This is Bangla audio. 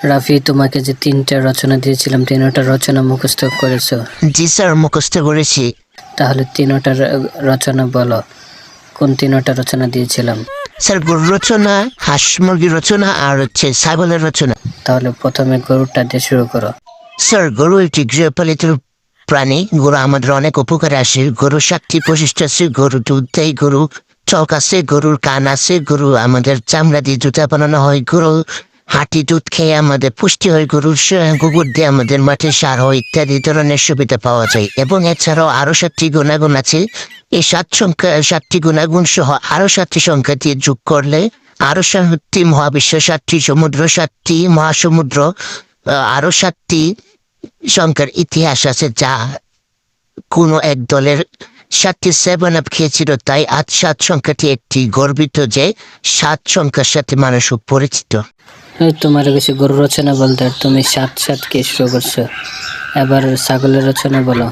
রাফি, তোমাকে যে 3টা রচনা দিয়েছিলাম 3টা রচনা মুখস্থ করেছো? জি স্যার, মুখস্থ করেছি। তাহলে 3টা রচনা বলো, কোন 3টা রচনা দিয়েছিলাম? স্যার, গরু রচনা, হাঁস মুরগির রচনা আর ছাগলের রচনা। তাহলে প্রথমে গরুটা দিয়ে শুরু করো। স্যার, গরু একটি গৃহপালিত প্রাণী। গরু আমাদের অনেক উপকারে আসে। গরু 7টি বৈশিষ্ট্য আছে। গরু দুধ দেয়, গরু চক আছে, গরুর কান আছে, গরু আমাদের চামড়া দিয়ে জুতা বানানো হয়, গরু হাঁটি দুধ খেয়ে আমাদের পুষ্টি হয়, গরুর গোবর দিয়ে আমাদের মাঠে সার হয়, ইত্যাদি ধরনের সুবিধা পাওয়া যায়। এবং এছাড়াও আরো 7টি গুণাগুণ আছে। এই 7টি গুণাগুণ সহ আরো 7টি সংখ্যা দিয়ে যোগ করলে আরো 7টি মহাবিশ্ব, 7টি সমুদ্র, 7টি মহাসমুদ্র, আরো 7টি সংখ্যার ইতিহাস আছে, যা কোনো এক দলের 7টি 7 আপ খেয়েছিল। তাই আজ 7 সংখ্যাটি একটি গর্বিত যে 7 সংখ্যার সাথে মানুষ পরিচিত। তোমার কাছে গরু রচনা বলতে আর তুমি 7 কে শুরু করছো। এবার ছাগলের রচনা বলো।